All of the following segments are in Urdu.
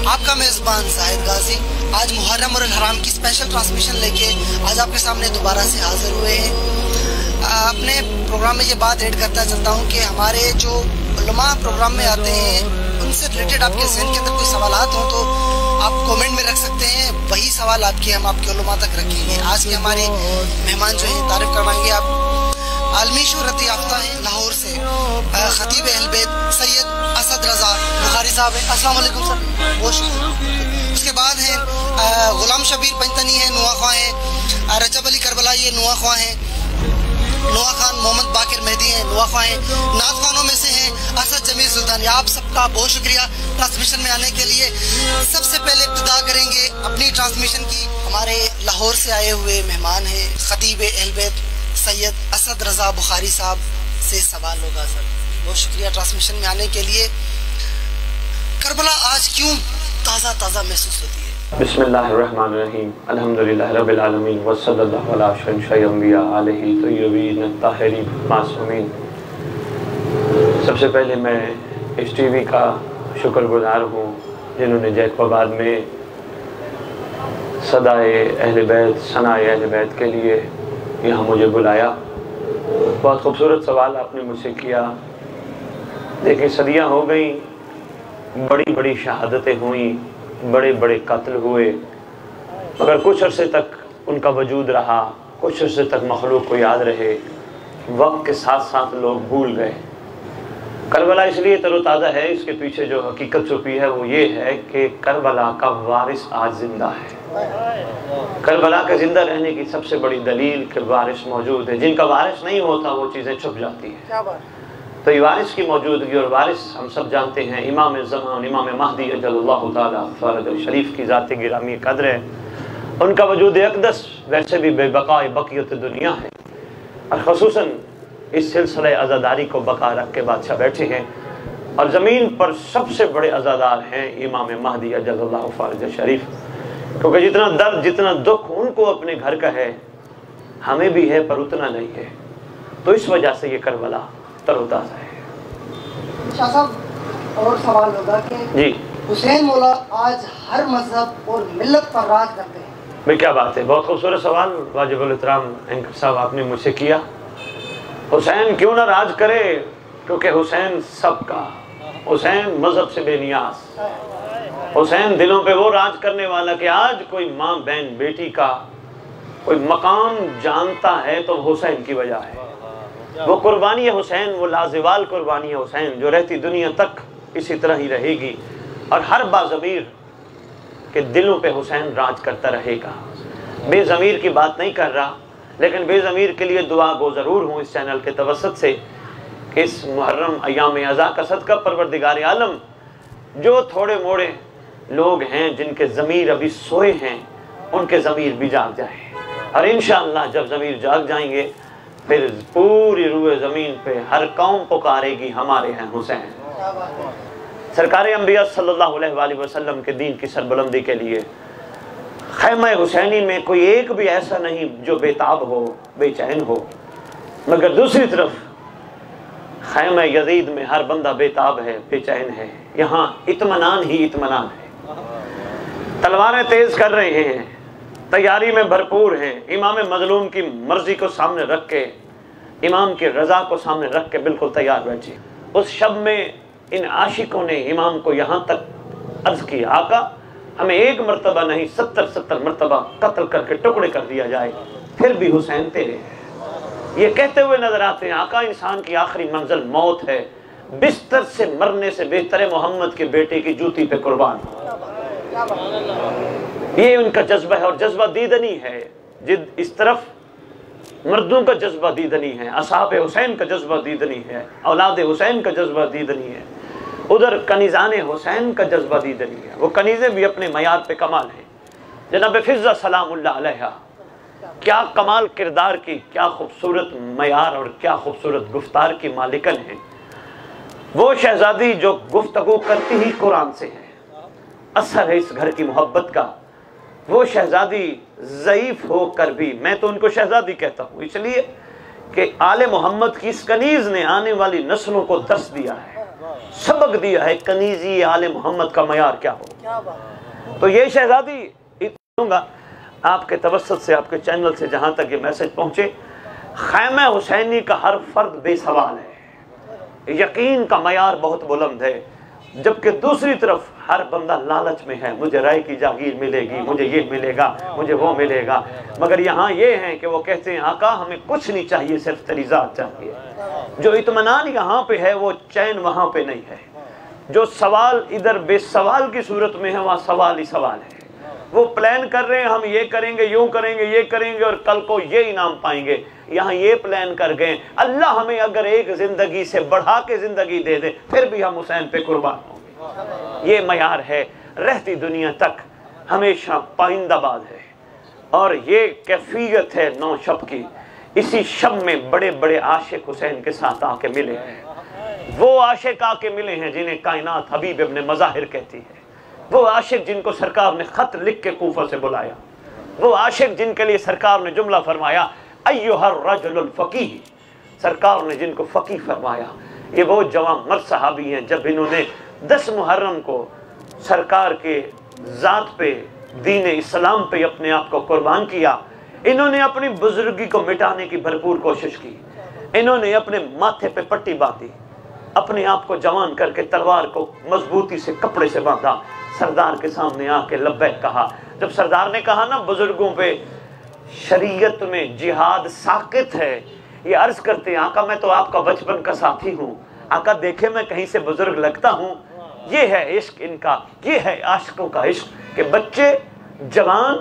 آپ کا میزبان زاہد غازی آج محرم اور الحرام کی اسپیشل ٹرانسمیشن لے کے آج آپ کے سامنے دوبارہ سے حاضر ہوئے ہیں۔ اپنے پروگرام میں یہ بات ایڈ کرتا چلتا ہوں کہ ہمارے جو علماء پروگرام میں آتے ہیں ان سے ریلیٹڈ آپ کے ذہن کے اندر کوئی سوالات ہوں تو آپ کومنٹ میں رکھ سکتے ہیں، وہی سوال آپ کے ہم آپ کے علماء تک رکھیں گے۔ آج کے ہمارے مہمان جو ہیں تعریف کروائیں گے آپ عالمی شہرت یافتہ ہیں لاہور سے خطیب اہل بیت سید اسد رضا بخاری صاحب ہیں۔ السلام علیکم سر، بہت شکریہ۔ اس کے بعد ہیں غلام شبیر پنجتنی ہیں، نواں خواں ہیں، رجب علی کربلائی ہیں، نواں خواں ہیں، نواں خان محمد باقر مہدی ہیں، نواں خواں ہیں، نعت خوانوں میں سے ہیں اسد جمیل سلطانی۔ آپ سب کا بہت شکریہ ٹرانسمیشن میں آنے کے لیے۔ سب سے پہلے ابتدا کریں گے اپنی ٹرانسمیشن کی، ہمارے لاہور سے آئے ہوئے مہمان ہیں خطیب اہل بیت سید اسد رضا بخاری صاحب سے سوال ہوگا۔ سر بہت شکریہ ٹرانسمیشن میں آنے کے لیے۔ کربلا آج کیوں تازہ تازہ محسوس ہوتی ہے؟ بسم اللہ الرحمن الرحیم، الحمدللہ رب العالمین وصلی اللہ علی اشرف الانبیاء علیہ طیبین الطاہرین معصومین۔ سب سے پہلے میں اس ٹی وی کا شکر گزار ہوں جنہوں نے جیکو آباد میں صدائے اہل بیت ثنائے اہل بیت کے لیے یہاں مجھے بلایا۔ بہت خوبصورت سوال آپ نے مجھ سے کیا۔ دیکھیں صدیاں ہو گئیں، بڑی بڑی شہادتیں ہوئیں، بڑے بڑے قتل ہوئے، مگر کچھ عرصے تک ان کا وجود رہا، کچھ عرصے تک مخلوق کو یاد رہے، وقت کے ساتھ ساتھ لوگ بھول گئے۔ کربلا اس لیے تر و تازہ ہے، اس کے پیچھے جو حقیقت چھپی ہے وہ یہ ہے کہ کربلا کا وارث آج زندہ ہے۔ کربلا کے زندہ رہنے کی سب سے بڑی دلیل کہ وارث موجود ہے۔ جن کا وارث نہیں ہوتا وہ چیزیں چھپ جاتی ہیں۔ تو یہ وارث کی موجودگی، اور وارث ہم سب جانتے ہیں امام زمان امام مہدی اجل اللہ تعالیٰ فرج شریف کی ذات گرامی قدر ہے۔ ان کا وجود اقدس ویسے بھی بے بقاء بقیت دنیا ہے، اور خصوصاً اس سلسلہ عزاداری کو بقا رکھ کے بادشاہ بیٹھے ہیں، اور زمین پر سب سے بڑے عزادار ہیں امام مہدی اجل اللہ فرج شریف، کیونکہ جتنا درد جتنا دکھ ان کو اپنے گھر کا ہے ہمیں بھی ہے، پر اتنا نہیں ہے۔ تو اس وجہ سے یہ کربلا تر و تازہ ہے۔ شاہ صاحب اور سوال ہوگا کہ جی حسین مولا آج ہر مذہب اور ملت پر راج کرتے ہیں۔ بھئی کیا بات ہے، بہت خوبصورت سوال واجب الاحترام اینکر صاحب آپ نے مجھ سے کیا۔ حسین کیوں نہ راج کرے، کیونکہ حسین سب کا، حسین مذہب سے بے نیاز، حسین دلوں پہ وہ راج کرنے والا کہ آج کوئی ماں بہن بیٹی کا کوئی مقام جانتا ہے تو حسین کی وجہ ہے۔ وہ قربانی حسین، وہ لازوال قربانی حسین جو رہتی دنیا تک اسی طرح ہی رہے گی، اور ہر باضمیر کے دلوں پہ حسین راج کرتا رہے گا۔ بے ضمیر کی بات نہیں کر رہا، لیکن بے ضمیر کے لیے دعا گو ضرور ہوں اس چینل کے توسط سے کہ اس محرم ایام عزا کا صدقہ پروردگار عالم جو تھوڑے موڑے لوگ ہیں جن کے ضمیر ابھی سوئے ہیں ان کے ضمیر بھی جاگ جائے، اور انشاءاللہ جب ضمیر جاگ جائیں گے پھر پوری روئے زمین پہ ہر قوم پکارے گی ہمارے ہیں حسین۔ سرکار انبیاء صلی اللہ علیہ وآلہ وسلم کے دین کی سربلندی کے لیے خیمہ حسینی میں کوئی ایک بھی ایسا نہیں جو بے تاب ہو، بے چین ہو، مگر دوسری طرف خیمہ یزید میں ہر بندہ بے تاب ہے، بے چین ہے۔ یہاں اطمینان ہی اطمینان ہے، تلواریں تیز کر رہے ہیں، تیاری میں بھرپور ہیں، امام مظلوم کی مرضی کو سامنے رکھ کے، امام کی رضا کو سامنے رکھ کے بالکل تیار بیٹھے۔ اس شب میں ان عاشقوں نے امام کو یہاں تک عرض کیا، آقا ہمیں ایک مرتبہ نہیں 70 مرتبہ قتل کر کے ٹکڑے کر دیا جائے پھر بھی حسین تیرے ہیں۔ یہ کہتے ہوئے نظر آتے ہیں، آقا انسان کی آخری منزل موت ہے، بستر سے مرنے سے بہتر ہے محمد کے بیٹے کی جوتی پہ قربان۔ یہ ان کا جذبہ ہے، اور جذبہ دیدنی ہے۔ جد اس طرف مردوں کا جذبہ دیدنی ہے، اصحاب حسین کا جذبہ دیدنی ہے، اولاد حسین کا جذبہ دیدنی ہے، ادھر کنیزان حسین کا جذبہ دیدنی ہے۔ وہ کنیزیں بھی اپنے معیار پہ کمال ہیں۔ جناب فضہ سلام اللہ علیہ کیا کمال کردار کی، کیا خوبصورت معیار اور کیا خوبصورت گفتار کی مالکن ہیں۔ وہ شہزادی جو گفتگو کرتی ہی قرآن سے ہے، اثر ہے اس گھر کی محبت کا۔ وہ شہزادی ضعیف ہو کر بھی، میں تو ان کو شہزادی کہتا ہوں اس لیے کہ آل محمد کی اس کنیز نے آنے والی نسلوں کو درس دیا ہے، سبق دیا ہے کنیزی آل محمد کا معیار کیا ہو۔ تو یہ شہزادی دوں گا آپ کے توسط سے، آپ کے چینل سے جہاں تک یہ میسج پہنچے، خیمہ حسینی کا ہر فرد بے سوال ہے، یقین کا معیار بہت بلند ہے، جبکہ دوسری طرف ہر بندہ لالچ میں ہے، مجھے رائے کی جاگیر ملے گی، مجھے یہ ملے گا، مجھے وہ ملے گا، مگر یہاں یہ ہے کہ وہ کہتے ہیں آقا ہمیں کچھ نہیں چاہیے، صرف تیری ذات چاہیے۔ جو اطمینان یہاں پہ ہے وہ چین وہاں پہ نہیں ہے، جو سوال ادھر بے سوال کی صورت میں ہے وہاں سوال ہی سوال ہے۔ وہ پلان کر رہے ہیں ہم یہ کریں گے، یوں کریں گے، یہ کریں گے اور کل کو یہ انعام پائیں گے، یہاں یہ پلان کر گئے اللہ ہمیں اگر ایک زندگی سے بڑھا کے زندگی دے دے پھر بھی ہم حسین پہ قربان ہوں گے۔ یہ معیار ہے، رہتی دنیا تک ہمیشہ پائندہ باد ہے، اور یہ کیفیت ہے 9 شب کی۔ اسی شب میں بڑے بڑے عاشق حسین کے ساتھ آ کے ملے ہیں، وہ عاشق آ کے ملے ہیں جنہیں کائنات حبیب ابن مظاہر کہتی ہے، وہ عاشق جن کو سرکار نے خط لکھ کے کوفہ سے بلایا، وہ عاشق جن کے لیے سرکار نے جملہ فرمایا ایھا الرجل الفقیہ، سرکار نے جن کو فقیہ فرمایا۔ یہ وہ جوان مرد صحابی ہیں جب انہوں نے 10 محرم کو سرکار کے ذات پہ، دین اسلام پہ اپنے آپ کو قربان کیا، انہوں نے اپنی بزرگی کو مٹانے کی بھرپور کوشش کی، انہوں نے اپنے ماتھے پہ پٹی باندھی، اپنے آپ کو جوان کر کے تلوار کو مضبوطی سے کپڑے سے باندھا، سردار کے سامنے آ کے لبیک کہا۔ جب سردار نے کہا نا بزرگوں پہ شریعت میں جہاد ساقط ہے، یہ عرض کرتے ہیں آقا میں تو آپ کا بچپن کا ساتھی ہوں، آقا دیکھے میں کہیں سے بزرگ لگتا ہوں۔ یہ ہے عشق ان کا، یہ ہے عاشقوں کا عشق کہ بچے، جوان،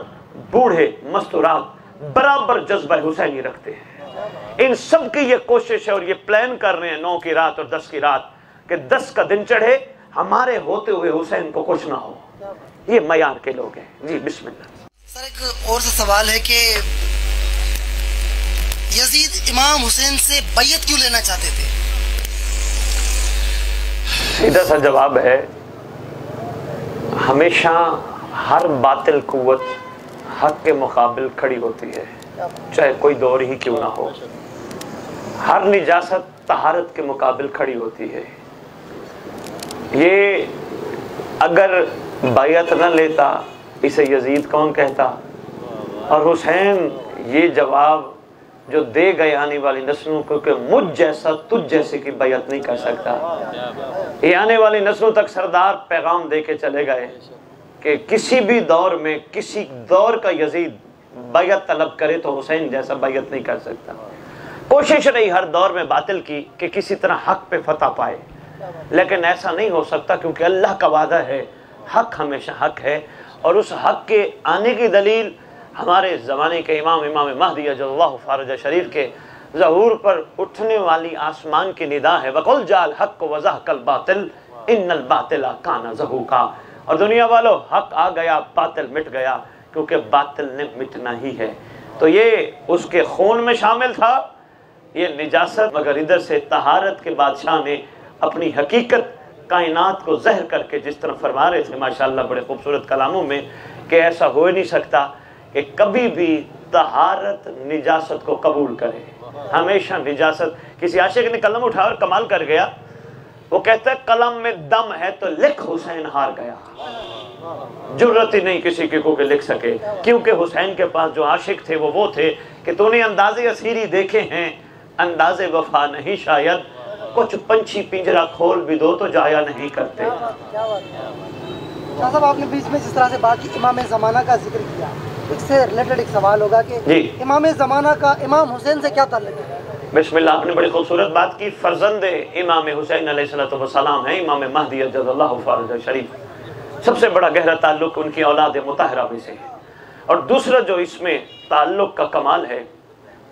بوڑھے، مستورات برابر جذبہ حسینی رکھتے ہیں۔ ان سب کی یہ کوشش ہے اور یہ پلان کر رہے ہیں 9 کی رات اور 10 کی رات کہ 10 کا دن چڑھے ہمارے ہوتے ہوئے حسین کو کچھ نہ ہو۔ یہ معیار کے لوگ ہیں۔ جی بسم اللہ۔ سر ایک اور سا سوال ہے کہ یزید امام حسین سے بیعت کیوں لینا چاہتے تھے؟ سیدھا سا جواب ہے، ہمیشہ ہر باطل قوت حق کے مقابل کھڑی ہوتی ہے، چاہے کوئی دور ہی کیوں نہ ہو۔ ہر نجاست طہارت کے مقابل کھڑی ہوتی ہے۔ یہ اگر بیعت نہ لیتا اسے یزید کون کہتا؟ اور حسین یہ جواب جو دے گئے آنے والی نسلوں کو کہ مجھ جیسا تجھ جیسے کی بیعت نہیں کر سکتا، یہ آنے والی نسلوں تک سردار پیغام دے کے چلے گئے کہ کسی بھی دور میں کسی دور کا یزید بیعت طلب کرے تو حسین جیسا بیعت نہیں کر سکتا۔ کوشش رہی ہر دور میں باطل کی کہ کسی طرح حق پہ فتح پائے، لیکن ایسا نہیں ہو سکتا کیونکہ اللہ کا وعدہ ہے حق ہمیشہ حق ہے، اور اس حق کے آنے کی دلیل ہمارے زمانے کے امام مہدی اجل اللہ فرجہ شریف کے ظہور پر اٹھنے والی آسمان کی ندا ہے وَقُلْ جَاءَ الْحَقُّ وَزَهَقَ الْبَاطِلُ إِنَّ الْبَاطِلَ كَانَ زَهُوقًا۔ اور دنیا والو حق آ گیا، باطل مٹ گیا، کیونکہ باطل نے مٹنا ہی ہے۔ تو یہ اس کے خون میں شامل تھا یہ نجاست، مگر ادھر سے طہارت کے بادشاہ نے اپنی حقیقت کائنات کو زہر کر کے جس طرح فرما رہے تھے ماشاءاللہ بڑے خوبصورت کلاموں میں کہ ایسا ہو ہی نہیں سکتا کہ کبھی بھی طہارت نجاست کو قبول کرے۔ ہمیشہ نجاست، کسی عاشق نے قلم اٹھا اور کمال کر گیا، وہ کہتا ہے قلم میں دم ہے تو لکھ حسین ہار گیا۔ جرت ہی نہیں کسی کی کو کہ لکھ سکے، کیونکہ حسین کے پاس جو عاشق تھے وہ تھے کہ تو نے انداز اسیری دیکھے ہیں، انداز وفا نہیں شاید، کچھ پنچھی پنجرا کھول بھی دو تو جایا نہیں کرتے۔ صاحب آپ نے بیچ میں جس طرح سے بات کی امام زمانہ کا ذکر کیا، اس سے ریلیٹڈ ایک سوال ہوگا کہ امام زمانہ کا امام حسین سے کیا تعلق ہے؟ بسم اللہ، آپ نے بڑی خوبصورت بات کی۔ فرزند امام حسین علیہ السلام ہیں، امام مہدی اجل اللہ فرجہ شریف، سب سے بڑا گہرا تعلق ان کی اولاد مطہرہ میں سے ہے۔ اور دوسرا جو اس میں تعلق کا کمال ہے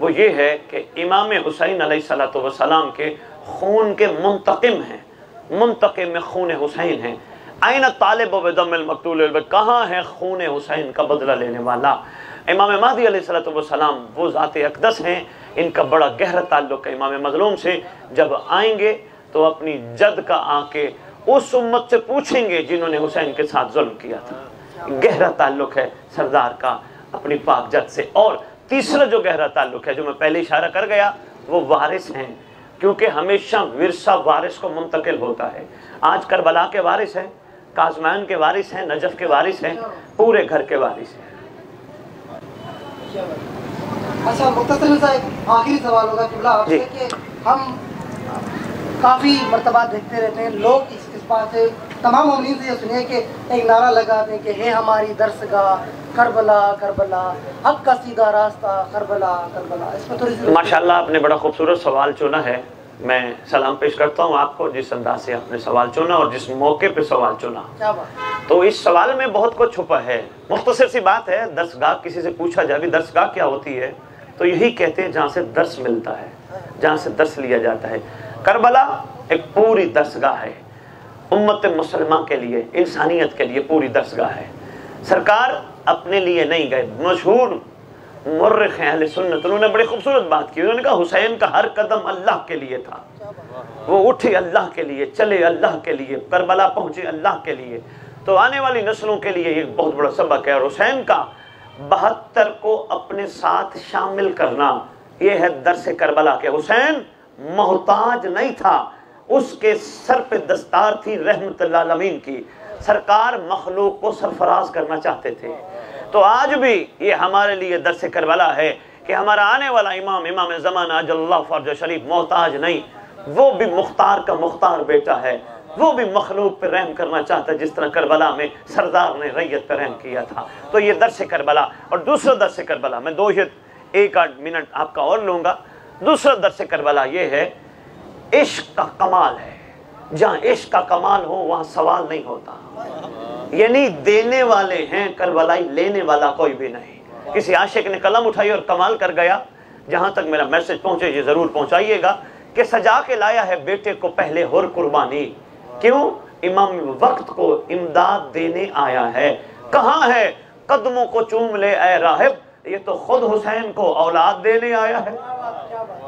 وہ یہ ہے کہ امام حسین علیہ السلام کے خون کے منتقم ہیں، منتقم خون حسین ہیں۔ آئین طالب و بدم المقتول، کہاں ہے خون حسین کا بدلہ لینے والا؟ امام مہدی علیہ السلام وہ ذات اقدس ہیں، ان کا بڑا گہرا تعلق ہے امام مظلوم سے۔ جب آئیں گے تو اپنی جد کا آ کے اس امت سے پوچھیں گے جنہوں نے حسین کے ساتھ ظلم کیا تھا۔ گہرا تعلق ہے سردار کا اپنی پاک جد سے۔ اور تیسرا جو گہرا تعلق ہے جو میں پہلے اشارہ کر گیا وہ وارث ہیں، کیونکہ ہمیشہ ورثہ وارث کو منتقل ہوتا ہے۔ آج کربلا کے وارث ہیں، کاظمین کے وارث ہیں، نجف کے وارث ہیں، پورے گھر کے وارث ہیں۔ اچھا مختصر سا ایک آخری سوال ہوگا قبلہ آپ سے کہ ہم کافی مرتبہ دیکھتے رہتے ہیں لوگ اس بات سے تمام مومنین سے یہ سنیے کہ ایک نعرہ لگاتے ہیں کہ ہے ہماری درسگاہ کربلا کربلا، حق کا سیدھا راستہ کربلا کربلا۔ اس میں تھوڑی سی ماشاءاللہ آپ نے بڑا خوبصورت سوال چنا ہے، میں سلام پیش کرتا ہوں آپ کو جس انداز سے آپ نے سوال چنا اور جس موقع پہ سوال چنا۔ کیا بات؟ تو اس سوال میں بہت کچھ چھپا ہے، مختصر سی بات ہے۔ درسگاہ کسی سے پوچھا جائے بھی درسگاہ کیا ہوتی ہے تو یہی کہتے ہیں جہاں سے درس ملتا ہے، جہاں سے درس لیا جاتا ہے۔ کربلا ایک پوری درسگاہ ہے، امت مسلمہ کے لیے، انسانیت کے لیے پوری درسگاہ ہے۔ سرکار اپنے لیے نہیں گئے، مشہور مورخ ہیں اہل سنت، انہوں نے بڑی خوبصورت بات کی، انہوں نے کہا حسین کا ہر قدم اللہ کے لیے تھا، وہ اٹھے اللہ کے لیے، چلے اللہ کے لیے، کربلا پہنچے اللہ کے لیے۔ تو آنے والی نسلوں کے لیے یہ بہت بڑا سبق ہے، اور حسین کا 72 کو اپنے ساتھ شامل کرنا یہ ہے درس کربلا کہ حسین محتاج نہیں تھا، اس کے سر پہ دستار تھی رحمت للعالمین کی، سرکار مخلوق کو سرفراز کرنا چاہتے تھے۔ تو آج بھی یہ ہمارے لیے درس کربلا ہے کہ ہمارا آنے والا امام زمانہ اجل اللہ فرج شریف محتاج نہیں، وہ بھی مختار کا مختار بیٹا ہے، وہ بھی مخلوق پہ رحم کرنا چاہتا ہے جس طرح کربلا میں سردار نے ریت پہ رحم کیا تھا۔ تو یہ درس کربلا۔ اور دوسرا درس کربلا، میں 1-8 منٹ آپ کا اور لوں گا۔ دوسرا درس کربلا یہ ہے عشق کا کمال ہے، جہاں عشق کا کمال ہو وہاں سوال نہیں ہوتا، یعنی دینے والے ہیں کربلائی، لینے والا کوئی بھی نہیں۔ کسی عاشق نے قلم اٹھائی اور کمال کر گیا، جہاں تک میرا میسج پہنچے یہ ضرور پہنچائیے گا کہ سجا کے لایا ہے بیٹے کو پہلے ہور قربانی، کیوں؟ امام وقت کو امداد دینے آیا ہے۔ کہاں ہے قدموں کو چوم لے اے راہب، یہ تو خود حسین کو اولاد دینے آیا ہے۔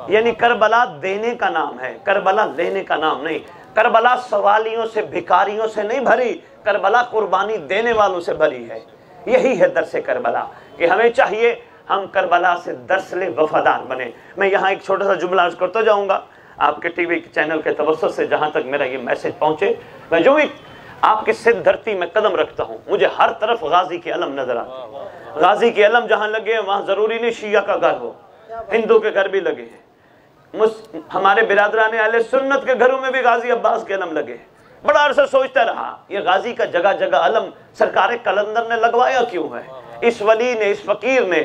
یعنی کربلا دینے کا نام ہے، کربلا لینے کا نام نہیں۔ کربلا سوالیوں سے، بھکاریوں سے نہیں بھری، کربلا قربانی دینے والوں سے بھری ہے۔ یہی ہے درس کربلا کہ ہمیں چاہیے ہم کربلا سے درس لے، وفادار بنے۔ میں یہاں ایک چھوٹا سا جملہ عرض کرتا جاؤں گا آپ کے ٹی وی چینل کے توسط سے، جہاں تک میرا یہ میسج پہنچے۔ میں جو بھی آپ کی سندھ دھرتی میں قدم رکھتا ہوں مجھے ہر طرف غازی کے علم نظر آتے ہیں۔ غازی کے علم جہاں لگے وہاں ضروری نہیں شیعہ کا گھر ہو، ہندو کے گھر بھی لگے ہیں، ہمارے برادران اہل سنت کے گھروں میں بھی غازی عباس کے علم لگے ہیں۔ بڑا عرصہ سوچتا رہا یہ غازی کا جگہ جگہ علم سرکار کلندر نے لگوایا کیوں ہے؟ اس ولی نے، اس فقیر نے،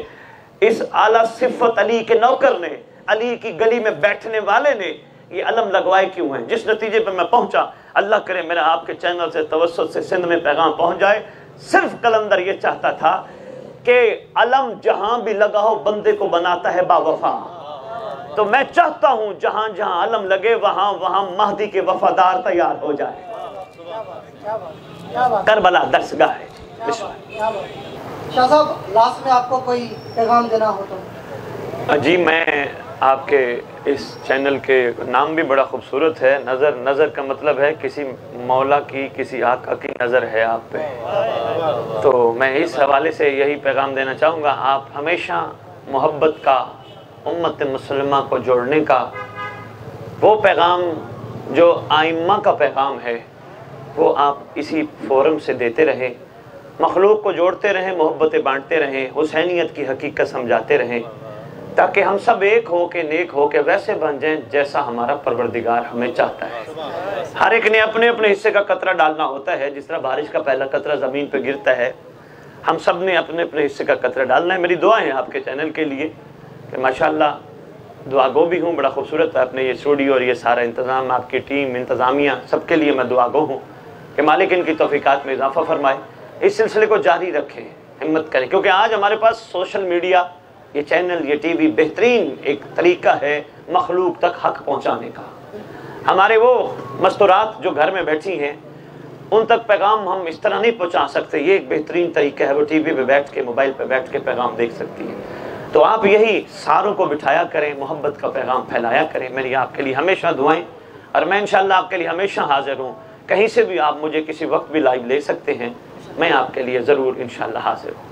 اس اعلیٰ صفت علی کے نوکر نے، علی کی گلی میں بیٹھنے والے نے یہ علم لگوائے کیوں ہیں؟ جس نتیجے پہ میں پہنچا، اللہ کرے میرا آپ کے چینل سے توسط سے سندھ میں پیغام پہنچ جائے، صرف کلندر یہ چاہتا تھا کہ علم جہاں بھی لگا ہو بندے کو بناتا ہے با وفا۔ تو میں چاہتا ہوں جہاں جہاں علم لگے وہاں وہاں مہدی کے وفادار تیار ہو جائے۔ کربلا درسگاہ ہے۔ شاہ صاحب لاسٹ میں آپ کو کوئی پیغام دینا ہو تو؟ جی، میں آپ کے اس چینل کے نام بھی بڑا خوبصورت ہے، نظر کا مطلب ہے کسی مولا کی، کسی آقا کی نظر ہے آپ پہ۔ تو میں اس حوالے سے یہی پیغام دینا چاہوں گا، آپ ہمیشہ محبت کا، امت مسلمہ کو جوڑنے کا وہ پیغام جو آئمہ کا پیغام ہے وہ آپ اسی فورم سے دیتے رہیں، مخلوق کو جوڑتے رہیں، محبتیں بانٹتے رہیں، حسینیت کی حقیقت سمجھاتے رہیں، تاکہ ہم سب ایک ہو کے نیک ہو کے ویسے بن جائیں جیسا ہمارا پروردگار ہمیں چاہتا ہے۔ ہر ایک نے اپنے اپنے حصے کا قطرہ ڈالنا ہوتا ہے، جس طرح بارش کا پہلا قطرہ زمین پہ گرتا ہے، ہم سب نے اپنے اپنے حصے کا قطرہ ڈالنا ہے۔ میری دعائیں ہیں آپ کے چینل کے لیے کہ ماشاءاللہ دعا گو بھی ہوں، بڑا خوبصورت ہے اپنے یہ اسٹوڈیو اور یہ سارا انتظام، آپ کی ٹیم، انتظامیہ، سب کے لیے میں دعا گو ہوں کہ مالک ان کی توفیقات میں اضافہ فرمائے، اس سلسلے کو جاری رکھیں، ہمت کریں، کیونکہ آج ہمارے پاس سوشل میڈیا، یہ چینل، یہ ٹی وی بہترین ایک طریقہ ہے مخلوق تک حق پہنچانے کا۔ ہمارے وہ مستورات جو گھر میں بیٹھی ہیں ان تک پیغام ہم اس طرح نہیں پہنچا سکتے، یہ ایک بہترین طریقہ ہے، وہ ٹی وی پہ بیٹھ کے، موبائل پہ بیٹھ کے پیغام دیکھ سکتی ہے۔ تو آپ یہی ساروں کو بٹھایا کریں، محبت کا پیغام پھیلایا کریں۔ میری آپ کے لیے ہمیشہ دعائیں، اور میں انشاءاللہ آپ کے لیے ہمیشہ حاضر ہوں، کہیں سے بھی آپ مجھے کسی وقت بھی لائیو لے سکتے ہیں، میں آپ کے لیے ضرور انشاءاللہ حاضر ہوں۔